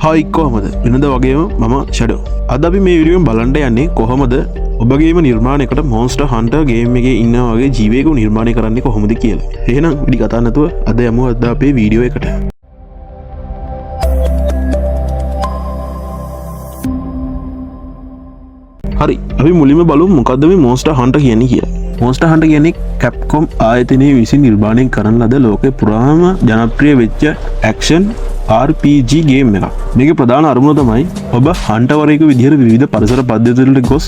හයි කොහොමද වෙනද වගේම මම ෂඩෝ. අද අපි මේ විඩියෝෙන් බලන්න යන්නේ කොහොමද ඔබගේම නිර්මාණයකට මොන්ස්ටර් හන්ටර් ගේම් එකේ ඉන්න වගේ ජීවියෙකු නිර්මාණය කරන්නේ කොහොමද කියලා. එහෙනම් විඩි කතා නැතුව අද යමු අද අපේ වීඩියෝ එකට. හරි අපි මුලින්ම බලමු මොකද්ද මේ මොන්ස්ටර් හන්ටර් කියන්නේ කියලා. මොන්ස්ටර් හන්ටර් කියන්නේ කැප්කොම් ආයතනයේ විසින් නිර්මාණය කරන ලද ලෝකේ පුරාම ජනප්‍රිය වෙච්ච ඇක්ෂන් RPG ගේම් එකක්. මේකේ ප්‍රධාන අරමුණ තමයි ඔබ හන්ටර්වරයෙකු විදිහට විවිධ පරිසර පද්ධතිවලට ගොස්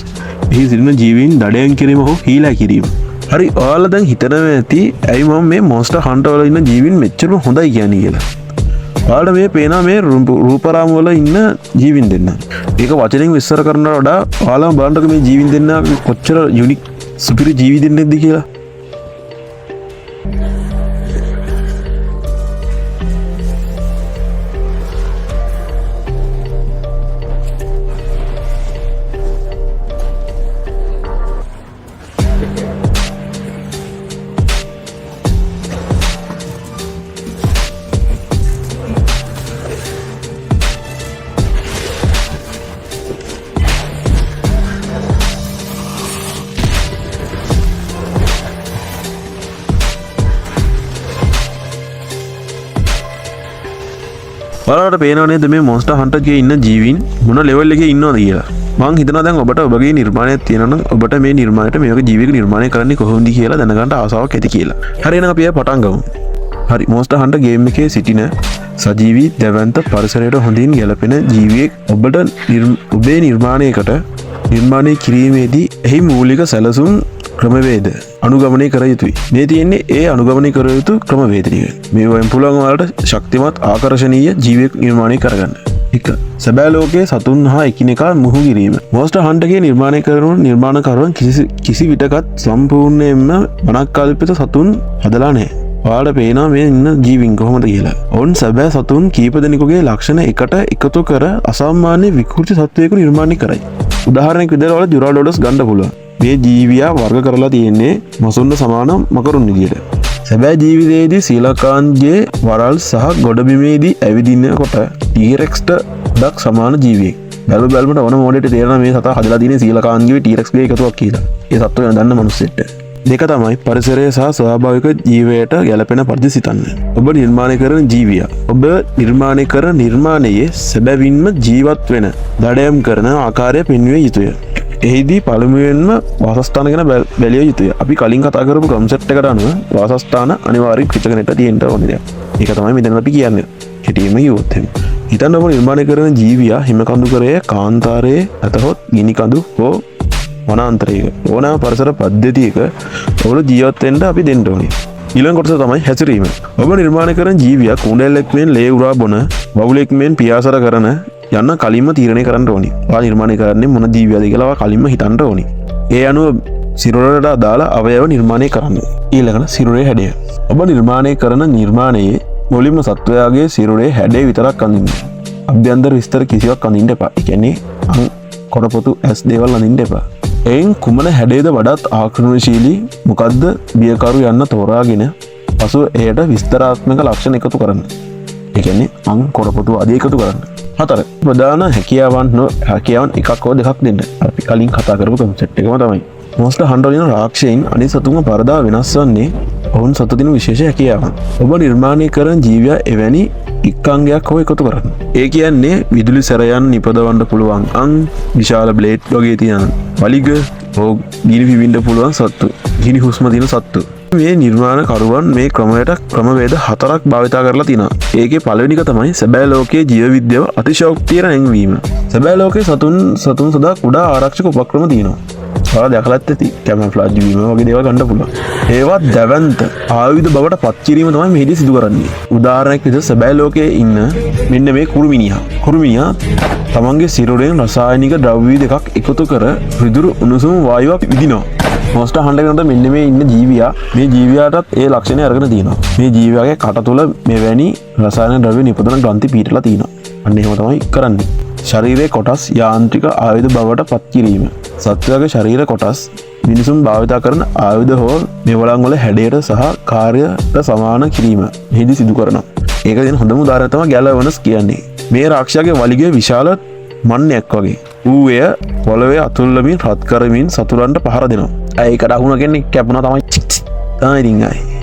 එහි සිටින ජීවීන් දඩයම් කිරීම හෝ හීලා කිරීම. හරි ඔයාලා දැන් හිතනවා ඇති ඇයි මම මේ මොන්ස්ටර් හන්ටර් වල ඉන්න ජීවීන් මෙච්චරම හොඳයි කියන්නේ කියලා. ඔයාලට මේ පේනවා මේ රූපරාම වල ඉන්න ජීවීන් දෙන්න. ඒක වචනෙන් විස්තර කරනවට වඩා ඔයාලා බලන්නක මේ ජීවීන් දෙන්න කොච්චර යුනික් සුපිරි ජීවි දෙන්නෙක්ද කියලා. ඔයාලට පේනව නේද මේ මොන්ස්ටර් හන්ටර් එකේ ඉන්න ජීවීන් මොන ලෙවල් එකේ ඉන්නවද කියලා. මං හිතනවා දැන් ඔබට ඔබගේ නිර්මාණයක් තියෙනවා නම් ඔබට මේ නිර්මාණයට මේ වගේ ජීවික නිර්මාණය කරන්නේ කොහොමද කියලා දැනගන්න ආසාවක් ඇති කියලා. හරි එහෙනම් අපි පටන් ගමු. හරි මොන්ස්ටර් හන්ටර් ගේම් එකේ සිටින සජීවී දැවැන්ත පරිසරයට හොඳින් ගැලපෙන ජීවියෙක් ඔබට ඔබේ නිර්මාණයකට නිර්මාණය කිරීමේදී එහි මූලික සැලසුම් ක්‍රමවේද අනුගමනය කර යුතුයි. මේ තියෙන්නේ ඒ අනුගමනය කර යුතු ක්‍රමවේද ටික. මේ වයින් පුළුවන් ඔයාලට ශක්තිමත් ආකර්ශනීය ජීවියෙක් නිර්මාණය කරගන්න. 1. සැබෑ ලෝකයේ සතුන් හා එකිනෙකා මුහු කිරීම. මොන්ස්ටර් හන්ටර් එකේ නිර්මාණය කරන නිර්මාණකරුවන් කිසි විටකත් සම්පූර්ණයෙන්ම මනක්කල්පිත සතුන් හදලා නැහැ. ඔයාලට පේනවා මේ ඉන්න ජීවීන් කොහොමද කියලා. ඔවුන් සැබෑ සතුන් කීප දෙනෙකුගේ ලක්ෂණ එකට එකතු කර අසාමාන්‍ය විකෘති සත්වයක නිර්මාණය කරයි. උදාහරණයක් විදිහට ඔයාලා ජුරාඩෝඩස් ගන්න පුළුවන්. මේ ජීවියා වර්ග කරලා තියෙන්නේ මසුන්ට සමාන මකරුන් විදියට. සැබෑ ජීවිතයේදී සීලකාන්ගේ වරල් සහ ගොඩබිමේදී ඇවිදින්නකොට ටීරෙක්ස්ට ඩක් සමාන ජීවියෙක්. බැලුමට ඕන මොඩේට තේරෙනවා මේ සතා හදලා තියෙන්නේ සීලකාන්ගේ ටීරෙක්ස්ගේ එකතුවක් කියලා. ඒ සත්වයන් දන්න මිනිස්සෙට. දෙක තමයි පරිසරය සහ ස්වාභාවික ජීවයට ගැලපෙන පරිදි සිතන්න. ඔබ නිර්මාණය කරන ජීවියා ඔබ නිර්මාණය කරන නිර්මාණයේ සැබවින්ම ජීවත් වෙන දඩයම් කරන ආකාරය පෙන්විය යුතුය. එහිදී පළමුවෙන්ම වාසස්ථාන ගැන බැලිය යුතුය. අපි කලින් කතා කරපු කන්සෙප්ට් එකට අනුව වාසස්ථාන අනිවාර්යයෙන් පිටකනෙට තියෙන්න ඕනේ දෙයක්. ඒක තමයි මෙතන අපි කියන්නේ. හිතීම කිව්වොත් එහෙම. හිතන්න ඔබ නිර්මාණය කරන ජීවියා හිම කඳුකරයේ කාන්තාරයේ නැතහොත් ගිනි කඳු හෝ වනාන්තරයක ඕනෑම පරිසර පද්ධතියක ඔබට ජීවත් වෙන්න අපි දෙන්න ඕනේ. ඊළඟ කොටස තමයි හැසිරීම. ඔබ නිර්මාණය කරන ජීවියා කුණැල්ලෙක් මෙන් ලේ උරා බොන වවුලෙක් මෙන් පියාසර කරන යන්න කලින්ම තීරණය කරන්න ඕනි. ඔයා නිර්මාණය කරන්නේ මොන ජීවියද කියලා ඔයා කලින්ම හිතන්න ඕනි. ඒ අනුව සිරුරට අදාළ අවයව නිර්මාණය කරන්න. ඊළඟට සිරුරේ හැඩය. ඔබ නිර්මාණය කරන නිර්මාණයේ මුලින්ම සත්වයාගේ සිරුරේ හැඩය විතරක් අඳින්න. අභ්‍යන්තර විස්තර කිසිවක් අඳින්න එපා. ඒ කියන්නේ කොටපොතු ඇස් දේවල් අඳින්න එපා. එයින් කුමන හැඩයද වඩාත් ආක්‍රමණශීලී මොකද්ද බියකරු යන්න තෝරාගෙන පසුව එයට විස්තරාත්මක ලක්ෂණ එකතු කරන්න. ඒ කියන්නේ කොටපොතු ආදී එකතු කරන්න. 4. ප්‍රධාන හැකියාවන් එකක් හෝ දෙකක් දෙන්න. අපි කලින් කතා කරපු කන්සෙප්ට් එකම තමයි. මොන්ස්ටර් හන්ටර් වලින් රාක්ෂයන් අනිත් සතුන්ව පරදා වෙනස් වන්නේ ඔවුන් සතු දින විශේෂ හැකියාවන්. ඔබ නිර්මාණය කරන ජීවියා එවැනි එක්කංගයක් හෝ එකතු කරන්න. ඒ කියන්නේ විදුලි සැරයන් නිපදවන්න පුළුවන් විශාල බ්ලේඩ් වගේ තියෙන වලිග හෝ ගිනි පිබින්න පුළුවන් සත්තු. ගිනි හුස්ම තියෙන සත්තු. මේ නිර්මාණකරුවන් මේ ක්‍රමවේද 4ක් භාවිතා කරලා තිනවා. ඒකේ පළවෙනි එක තමයි සැබෑ ලෝකයේ ජීව විද්‍යාව අතිශයෝක්තියට නැංවීම. සැබෑ ලෝකයේ සතුන් සදා කුඩා ආරක්ෂක උපක්‍රම තියෙනවා. ඔයාලා දැකලත් ඇති කැමොෆ්ලාජ් වීම වගේ දේවල් ගන්න පුළුවන්. ඒවත් දැවැන්ත ආයුධ බවට පත් කිරීම තමයි මෙහිදී සිදු කරන්නේ. උදාහරණයක් විදිහට සැබෑ ලෝකයේ ඉන්න මෙන්න මේ කුරුමිනියා තමන්ගේ සිරුරෙන් රසායනික ද්‍රව්‍ය දෙකක් එකතු කර රිදුරු උණුසුම් වායුවක් විදිනවා. මොන්ස්ටර් හන්ටර් එකකට මෙන්න මේ ඉන්න මේ ජීවියාටත් ඒ ලක්ෂණය අරගෙන තියෙනවා. මේ ජීවියාගේ කට තුල මෙවැනි රසායන ද්‍රව්‍ය නිපදවන ග්‍රන්ථි පිටලා තියෙනවා. අන්න එහෙම තමයි කරන්නේ. ශරීරයේ කොටස් යාන්ත්‍රික ආයුධ බවට පත් කිරීම. සත්වයාගේ ශරීර කොටස් මිනිසුන් භාවිතා කරන ආයුධ හෝ මෙවලන් වල හැඩයට සහ කාර්යයට සමාන කිරීම මෙහිදී සිදු කරනවා. ඒක දෙන හොඳම උදාහරණය තමයි ගැලවනස් කියන්නේ. මේ රාක්ෂයාගේ වලිගය විශාල මන්නයක් වගේ. ඌ එය පොළවේ අතුල්ලමින් රත් කරමින් සතුරන්ට පහර දෙනවා. ඒකට අහුණ කෙනෙක් කැපුණා තමයි. තමයි ඉතින් ආයි.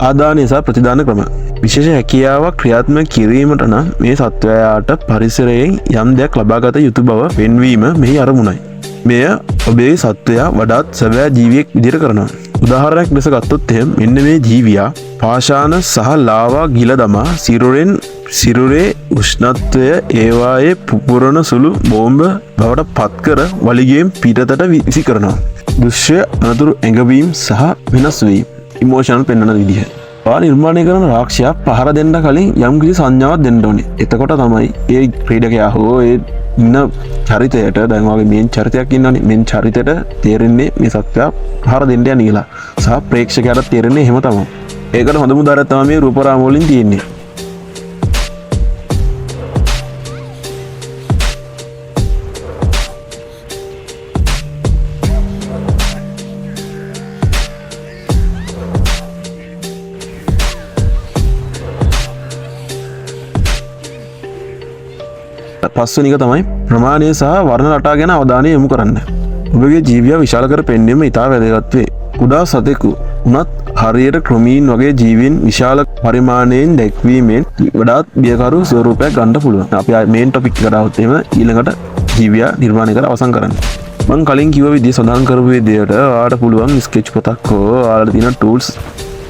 ආදානය සහ ප්‍රතිදාන ක්‍රම විශේෂ හැකියාවක් ක්‍රියාත්මක කිරීමට නම් මේ සත්වයාට පරිසරයෙන් යම් දෙයක් ලබාගත යුතු බව පෙන්වීම මෙහි අරමුණයි. මෙය ඔබේ සත්වයා වඩාත් සැබෑ ජීවියෙක් විදිහට කරනවා. උදාහරණයක් ලෙස ගත්තොත් එහෙම මෙන්න මේ ජීවියා පාෂාණ සහ ලාවා ගිල දමා සිරුරේ උෂ්ණත්වය ඒවායේ පුපුරන සුළු බෝම්බ බවට පත්කර වලිගයෙන් පිටතට විසි කරනවා. දෘශ්‍ය අනතුරු ඇඟවීම් සහ වෙනස් වීම ඉමෝෂනල් පෙන්වන විදිහ. පා නිර්මාණය කරන රාක්ෂයා පහර දෙන්න කලින් යම් කිසි සංඥාවක් දෙන්න ඕනේ. එතකොට තමයි ඒ ක්‍රීඩකයා හෝ ඒ ඉන්න චරිතයට දැන් වගේ මේන් චරිතයක් ඉන්නවනේ. මේන් චරිතයට තේරෙන්නේ මේ සත්‍යය පහර දෙන්න යන කියලා. සහ ප්‍රේක්ෂකයාට තේරෙන්නේ එහෙම තමයි. ඒකට හොඳම උදාහරණය තමයි මේ රූපරාම වලින් තියෙන්නේ. පස්වනික තමයි ප්‍රමාණය සහ වර්ණ රටා ගැන අවධානය යොමු කරන්න. ඔබගේ ජීවියා විශාල කර පෙන්වීම ඉතා වැදගත් වේ. කුඩා සතෙකු උනත් හරියට ක්‍රමීන් වගේ ජීවීන් විශාල පරිමාණයෙන් දැක්වීමෙන් වඩාත් බියකරු ස්වරූපයක් ගන්න පුළුවන්. අපි මේන් ටොපික් එකට આવුත් එහෙම ඊළඟට ජීවියා නිර්මාණය කර අවසන් කරන්න. මම කලින් කිව්ව විදිහ සඳහන් කරපු විදිහට ඔයාලට පුළුවන් ස්කෙච් පොතක් හෝ ඔයාලට තියෙන ටූල්ස්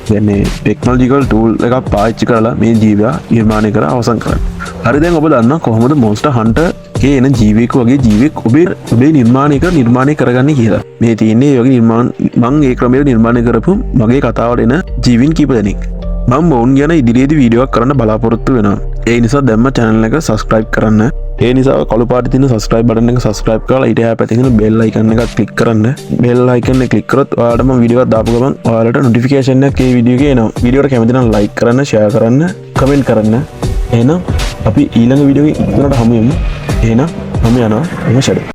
දැන්නේ ටෙක්නොලොජිකල් ටූල් එකක් පාවිච්චි කරලා මේ ජීවියා නිර්මාණය කර අවසන් කරන්න. හරි දැන් ඔබ දන්නවා කොහොමද මොන්ස්ටර් හන්ටර් එකේ එන ජීවියෙක් වගේ ජීවියෙක් ඔබේ නිර්මාණය කරගන්නේ කියලා. මේ තියෙන්නේ ඒ වගේ මම ඒ ක්‍රමයට නිර්මාණය කරපු මගේ කතාවට එන ජීවීන් කීප දෙනෙක්. මම මොවුන් ගැන ඉදිරියේදී වීඩියෝවක් කරන්න බලාපොරොත්තු වෙනවා. ඒ නිසා දැම්ම channel එක subscribe කරන්න. ඒ නිසා කළු පාටේ තියෙන subscribe button එක subscribe කරලා ඊට එහා පැත්තේ තියෙන bell icon එකත් click කරන්න. bell icon එක click කරොත් ඔයාලට මම වීඩියෝ එකක් දාපු ගමන් ඔයාලට notification එකක් ඒ වීඩියෝ එකේ එනවා. වීඩියෝට කැමති නම් like කරන්න, share කරන්න, comment කරන්න. එහෙනම් අපි ඊළඟ වීඩියෝ එකේ ඉක්මනට හමු වෙමු. එහෙනම් මම යනවා. එම ෂඩ